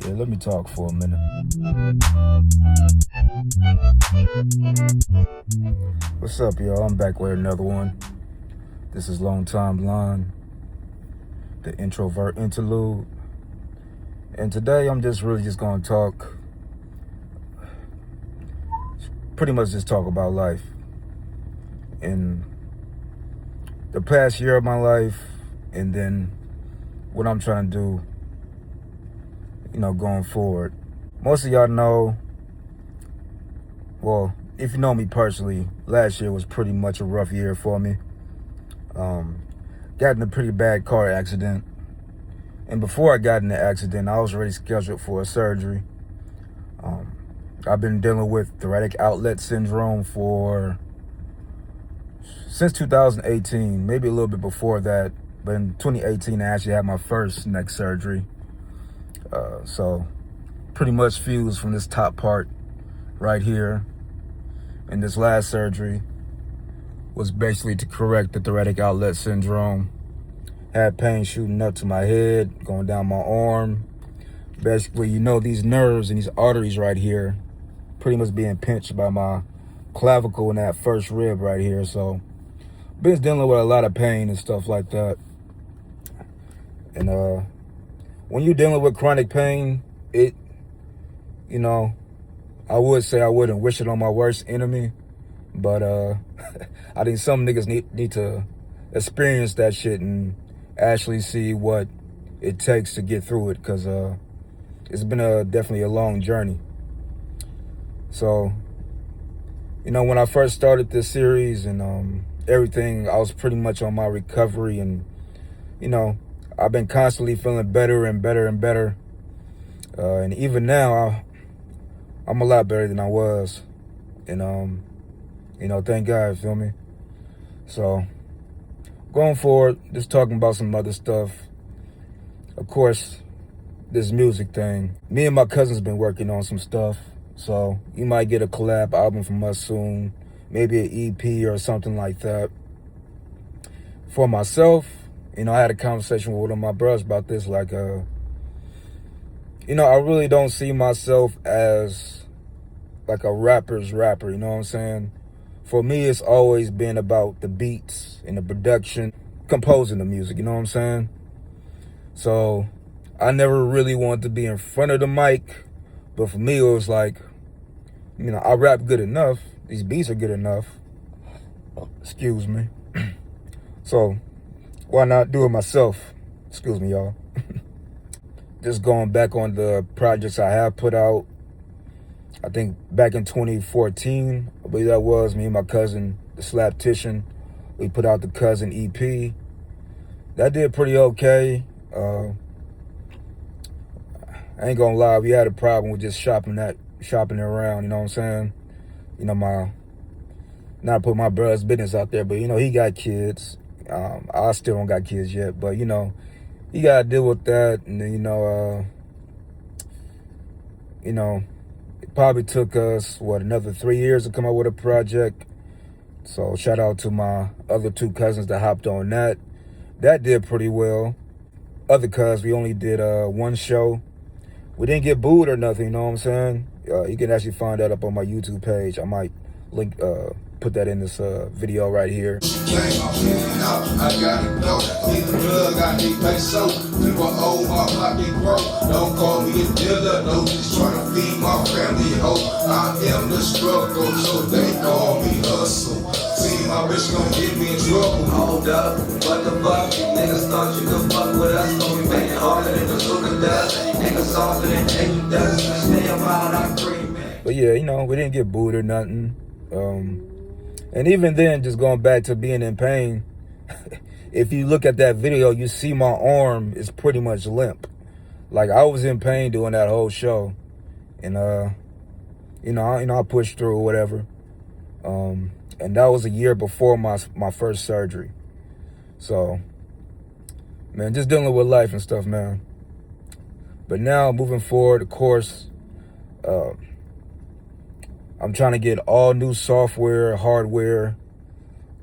Yeah, let me talk for a minute. What's up, y'all? I'm back with another one. This is Long Time Blonde, the Introvert Interlude. And today I'm just going to talk, pretty much just talk about life. In the past year of my life, and then what I'm trying to do, going forward. Most of y'all know, well, if you know me personally, last year was pretty much a rough year for me. Got in a pretty bad car accident. And before I got in the accident, I was already scheduled for a surgery. I've been dealing with thoracic outlet syndrome since 2018, maybe a little bit before that. But in 2018, I actually had my first neck surgery. So pretty much fused from this top part right here. And this last surgery was basically to correct the thoracic outlet syndrome. Had pain shooting up to my head, going down my arm. Basically, these nerves and these arteries right here pretty much being pinched by my clavicle and that first rib right here. So been dealing with a lot of pain and stuff like that. And when you're dealing with chronic pain, I would say I wouldn't wish it on my worst enemy, but I think some niggas need to experience that shit and actually see what it takes to get through it, because it's been definitely a long journey. So, when I first started this series and everything, I was pretty much on my recovery, and I've been constantly feeling better and better and better, and even now I'm a lot better than I was, and thank God, feel me? So going forward, just talking about some other stuff. Of course, this music thing. Me and my cousin's been working on some stuff, so you might get a collab album from us soon, maybe an EP or something like that. For myself, I had a conversation with one of my brothers about this, like, I really don't see myself as like a rapper's rapper, you know what I'm saying? For me, it's always been about the beats and the production, composing the music, you know what I'm saying? So I never really wanted to be in front of the mic, but for me, it was like, I rap good enough. These beats are good enough. Excuse me. So why not do it myself? Excuse me, y'all. Just going back on the projects I have put out. I think back in 2014, I believe that was, me and my cousin, the Slaptician, we put out the Cousin EP. That did pretty okay. I ain't gonna lie, we had a problem with just shopping it around, you know what I'm saying? Not put my brother's business out there, but he got kids. I still don't got kids yet, but you gotta deal with that. And then it probably took us another 3 years to come up with a project. So shout out to my other two cousins that hopped on that. That did pretty well. Other cuz, we only did one show. We didn't get booed or nothing, you know what I'm saying? You can actually find that up on my YouTube page. I might put that in this video right here. I gotta go. Need the plug, I need peso. People owe my pocket broke. Don't call me a dealer, no, just trying to feed my family hope. I am the struggle, so they call me hustle. See, my bitch gon' get me in trouble. Hold up, what the fuck? Niggas thought you could fuck with us, so we make it harder than the sugar does. Niggas softer than egg does. Stay about our cream, man. But yeah, we didn't get booed or nothing. And even then, just going back to being in pain, if you look at that video, you see my arm is pretty much limp. Like, I was in pain doing that whole show. And, I pushed through or whatever. And that was a year before my first surgery. So, man, just dealing with life and stuff, man. But now, moving forward, of course, I'm trying to get all new software, hardware,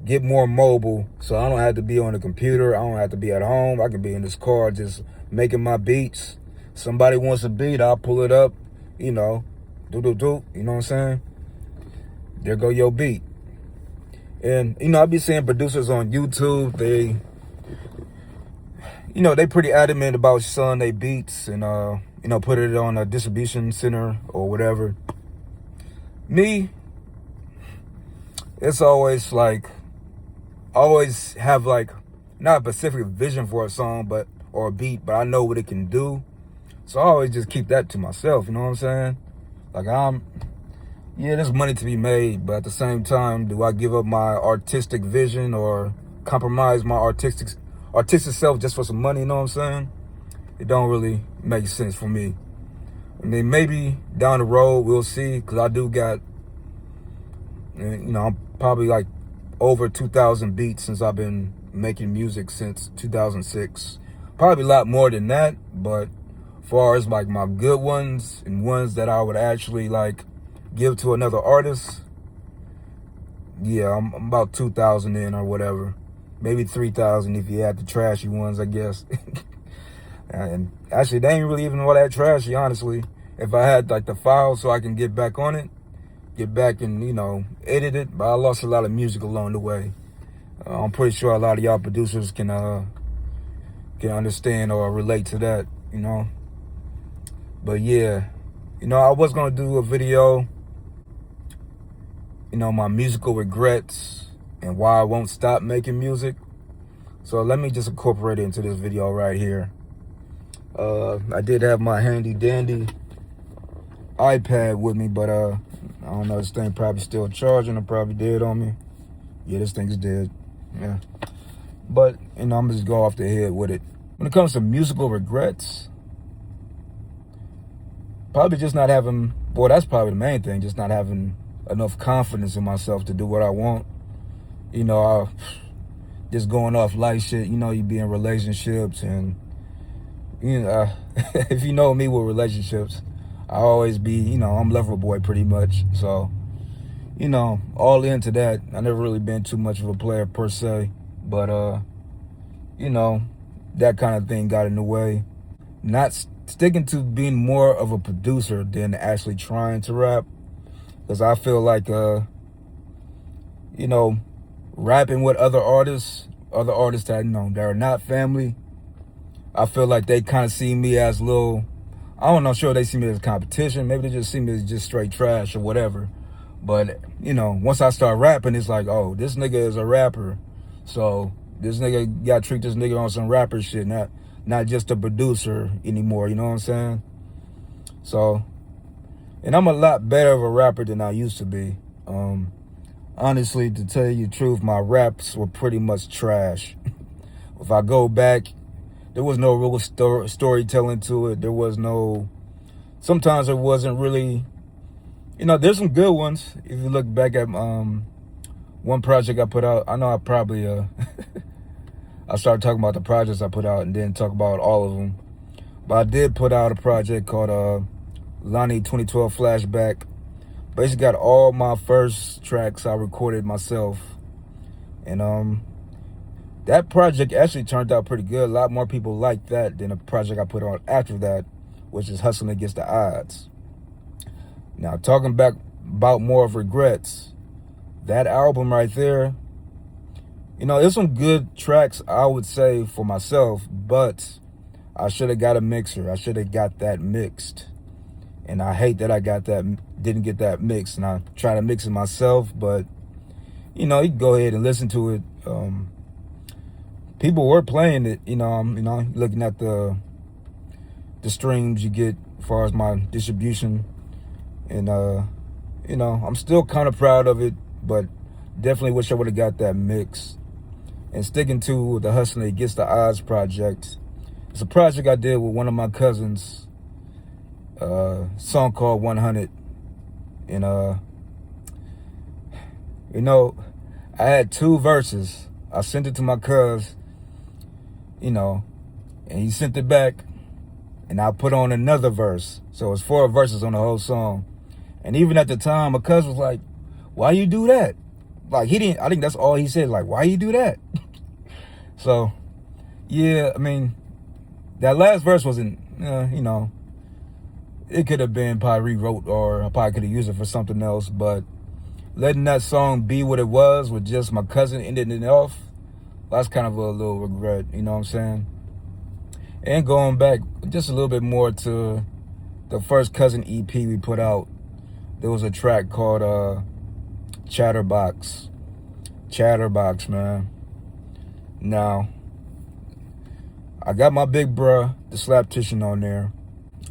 get more mobile, so I don't have to be on the computer. I don't have to be at home. I can be in this car just making my beats, Somebody wants a beat, I'll pull it up, you know, you know what I'm saying? There go your beat. And, you know, I be seeing producers on YouTube, they, you know, they pretty adamant about selling their beats and, you know, put it on a distribution center or whatever. Me, it's always like, I always have like, not a specific vision for a song, but, or a beat, but I know what it can do. So I always just keep that to myself, you know what I'm saying? Like yeah, there's money to be made, but at the same time, do I give up my artistic vision or compromise my artistic self just for some money, you know what I'm saying? It don't really make sense for me. I mean, maybe down the road, we'll see, because I do got, you know, I'm probably like over 2,000 beats since I've been making music since 2006. Probably a lot more than that, but as far as like my good ones and ones that I would actually like give to another artist, yeah, I'm about 2,000 in or whatever. Maybe 3,000 if you add the trashy ones, I guess. And actually, they ain't really even all that trashy, honestly. If I had like the file so I can get back on it, get back and, you know, edit it, but I lost a lot of music along the way. I'm pretty sure a lot of y'all producers can understand or relate to that, you know. But yeah, you know, I was gonna do a video, you know, my musical regrets and why I won't stop making music. So let me just incorporate it into this video right here. I did have my handy dandy iPad with me, but I don't know, this thing probably still charging or probably dead on me. Yeah, this thing's dead. Yeah. But, you know, I'm just go off the head with it. When it comes to musical regrets, probably just not having, boy, that's probably the main thing, just not having enough confidence in myself to do what I want. You know, just going off light shit, you know, you be in relationships and, you know, if you know me with relationships, I always be, you know, I'm lover boy pretty much. So, you know, all into that. I never really been too much of a player per se, but, you know, that kind of thing got in the way. Not sticking to being more of a producer than actually trying to rap. Because I feel like, you know, rapping with other artists that, you know, that are not family, I feel like they kind of see me as little, I don't know, sure they see me as competition. Maybe they just see me as just straight trash or whatever. But, you know, once I start rapping, it's like, oh, this nigga is a rapper. So this nigga got to treat this nigga on some rapper shit, not just a producer anymore, you know what I'm saying? So, and I'm a lot better of a rapper than I used to be. Honestly, to tell you the truth, my raps were pretty much trash. If I go back, there was no real storytelling to it. There was no, sometimes it wasn't really, you know, there's some good ones. If you look back at one project I put out, I know I probably, I started talking about the projects I put out and didn't talk about all of them. But I did put out a project called Lonnie 2012 Flashback. Basically got all my first tracks I recorded myself. And that project actually turned out pretty good. A lot more people liked that than a project I put on after that, which is Hustling Against the Odds. Now, talking back about more of regrets, that album right there, you know, there's some good tracks, I would say, for myself, but I should have got a mixer. I should have got that mixed. And I hate that I didn't get that mixed. And I try to mix it myself, but, you know, you can go ahead and listen to it. People were playing it, you know, looking at the streams you get as far as my distribution. And, you know, I'm still kind of proud of it, but definitely wish I would have got that mix. And sticking to the Hustling Against the Odds project, it's a project I did with one of my cousins, song called 100. And, you know, I had 2 verses. I sent it to my cuz, you know, and he sent it back, and I put on another verse. So it's 4 verses on the whole song. And even at the time, my cousin was like, why you do that? Like, I think that's all he said, like, why you do that? So, yeah, I mean, that last verse wasn't, you know, it could have been probably rewrote, or I probably could have used it for something else, but letting that song be what it was with just my cousin ending it off, that's kind of a little regret, you know what I'm saying? And going back just a little bit more to the first Cousin EP we put out, there was a track called Chatterbox. Chatterbox, man. Now, I got my big bruh, the Slaptician, on there.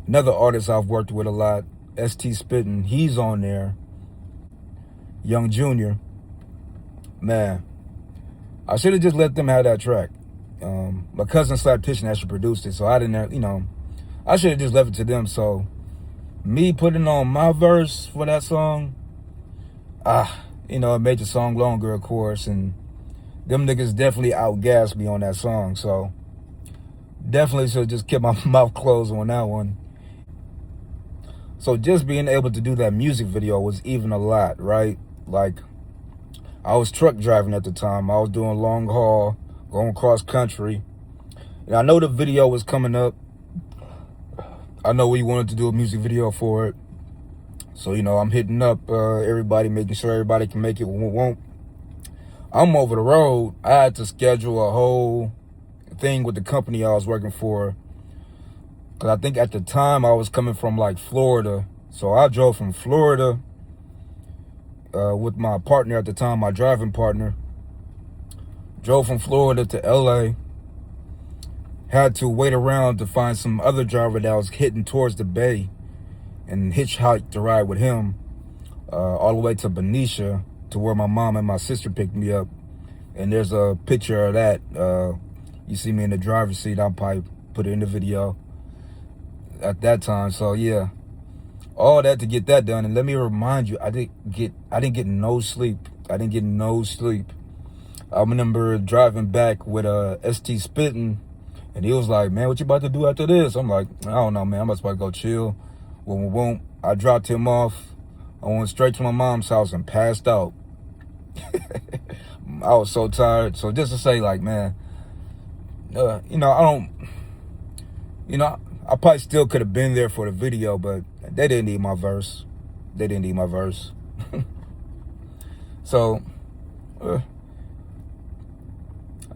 Another artist I've worked with a lot, ST Spittin', he's on there. Young Junior. Man, I should have just let them have that track. My cousin Slaptician actually produced it, so I didn't, I should have just left it to them. So me putting on my verse for that song, it made the song longer, of course, and them niggas definitely outgassed me on that song. So definitely should have just kept my mouth closed on that one. So just being able to do that music video was even a lot, right? Like, I was truck driving at the time. I was doing long haul, going cross country. And I know the video was coming up. I know we wanted to do a music video for it. So, I'm hitting up everybody, making sure everybody can make it when we won't. I'm over the road. I had to schedule a whole thing with the company I was working for. Because I think at the time I was coming from like Florida. So I drove from Florida with my partner at the time, my driving partner. Drove from Florida to LA. Had to wait around to find some other driver that was hitting towards the Bay and hitchhiked to ride with him all the way to Benicia, to where my mom and my sister picked me up. And there's a picture of that. You see me in the driver's seat. I'll probably put it in the video at that time. So yeah, all that to get that done. And let me remind you, I didn't get no sleep. I didn't get no sleep. I remember driving back with ST Spittin', and he was like, man, what you about to do after this? I'm like, I don't know, man. I'm about to go chill. Well, I dropped him off. I went straight to my mom's house and passed out. I was so tired. So just to say, like, man, I probably still could have been there for the video, but they didn't need my verse. So,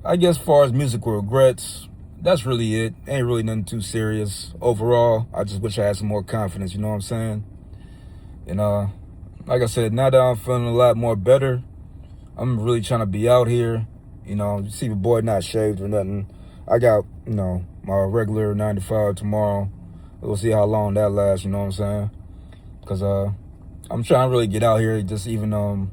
I guess as far as musical regrets, that's really it. Ain't really nothing too serious. Overall, I just wish I had some more confidence, you know what I'm saying? And like I said, now that I'm feeling a lot more better, I'm really trying to be out here. You see my boy not shaved or nothing. I got, my regular 9 to 5 tomorrow. We'll see how long that lasts, you know what I'm saying? Because I'm trying to really get out here, just even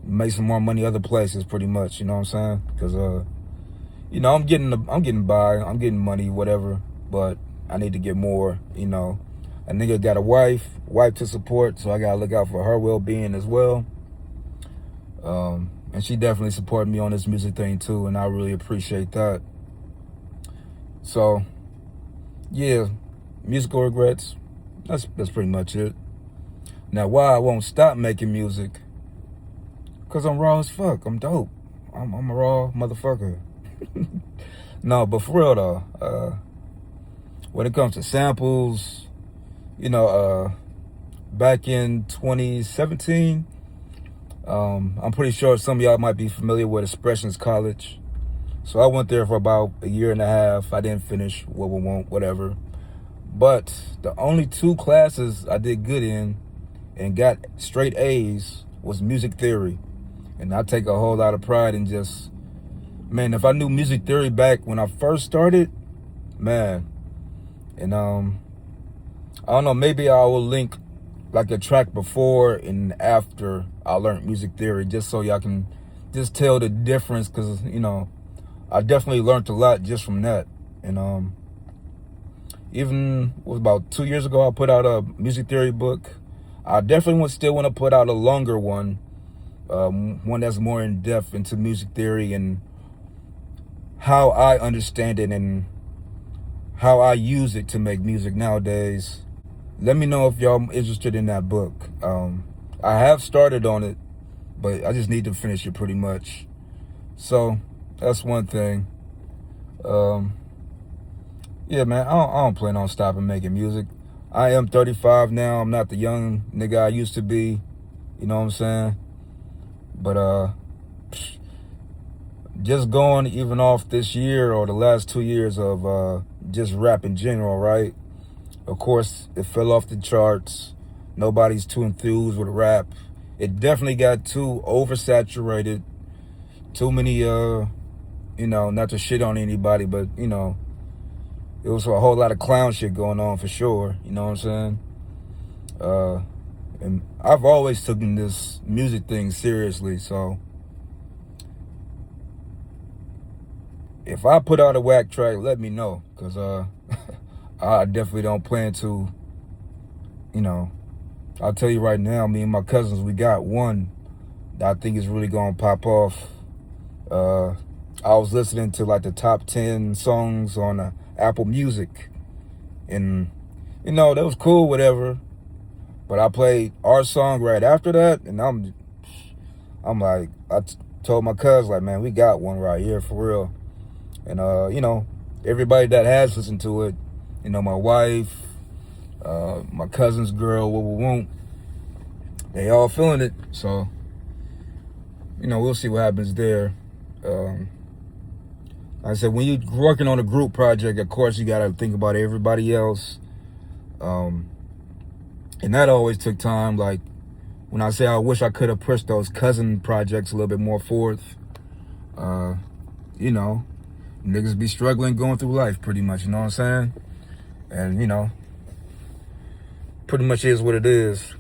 make some more money other places, pretty much, you know what I'm saying? Because I'm getting by, I'm getting money, whatever, but I need to get more. A nigga got a wife to support, so I gotta look out for her well-being as well. And she definitely supported me on this music thing too, and I really appreciate that. So yeah, musical regrets, that's pretty much it. Now, why I won't stop making music? Because I'm raw as fuck. I'm dope. I'm a raw motherfucker. No, but for real though, when it comes to samples, back in 2017, I'm pretty sure some of y'all might be familiar with Expressions College. So I went there for about a year and a half. I didn't finish, whatever. But the only 2 classes I did good in and got straight A's was music theory. And I take a whole lot of pride in just, man, if I knew music theory back when I first started, man. And I don't know, maybe I will link like a track before and after I learned music theory, just so y'all can just tell the difference, because I definitely learned a lot just from that. And even about 2 years ago, I put out a music theory book. I definitely still want to put out a longer one, one that's more in depth into music theory and how I understand it and how I use it to make music nowadays. Let me know if y'all interested in that book. I have started on it, but I just need to finish it pretty much. So that's one thing. Yeah, man, I don't plan on stopping making music. I am 35 now. I'm not the young nigga I used to be. You know what I'm saying? But just going even off this year or the last 2 years of just rap in general, right? Of course, it fell off the charts. Nobody's too enthused with rap. It definitely got too oversaturated. Too many, not to shit on anybody, but, it was a whole lot of clown shit going on for sure. You know what I'm saying? And I've always taken this music thing seriously, so if I put out a whack track, let me know, because I definitely don't plan to, I'll tell you right now, me and my cousins, we got one that I think is really going to pop off. I was listening to like the top 10 songs on Apple Music, and, that was cool, whatever. But I played our song right after that, and I'm like, told my cousin, like, man, we got one right here for real. And, everybody that has listened to it, my wife, my cousin's girl, what, they all feeling it. So, we'll see what happens there. Like I said, when you're working on a group project, of course, you got to think about everybody else. And that always took time. Like, when I say I wish I could have pushed those cousin projects a little bit more forth, niggas be struggling going through life pretty much, you know what I'm saying? And, pretty much is what it is.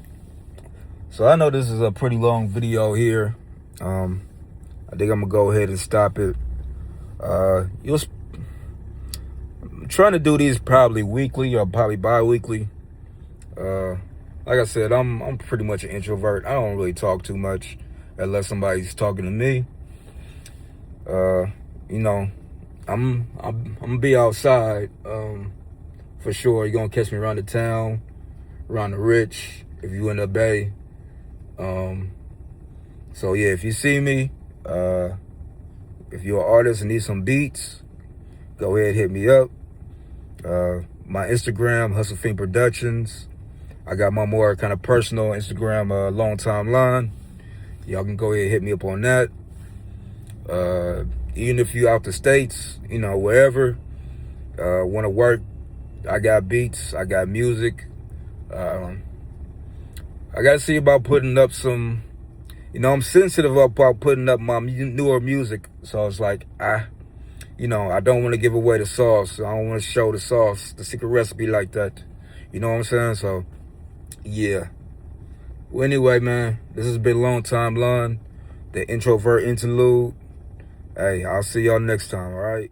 So I know this is a pretty long video here. I think I'm going to go ahead and stop it. I'm trying to do these probably weekly or probably bi-weekly. Like I said, I'm pretty much an introvert. I don't really talk too much unless somebody's talking to me. I'm gonna be outside for sure. You're gonna catch me around the town, around the Rich, if you in the Bay. So yeah, if you see me, if you're an artist and need some beats, go ahead, hit me up. My Instagram, Hustle Fiend Productions. I got my more kind of personal Instagram, long timeline. Y'all can go ahead and hit me up on that. Even if you out the States, wherever, want to work, I got beats, I got music. I got to see about putting up some, I'm sensitive about putting up my newer music. So it's like, I don't want to give away the sauce. I don't want to show the sauce, the secret recipe like that. You know what I'm saying? So, yeah. Well, anyway, man, this has been Long Time Lon, the Introvert Interlude. Hey, I'll see y'all next time, all right?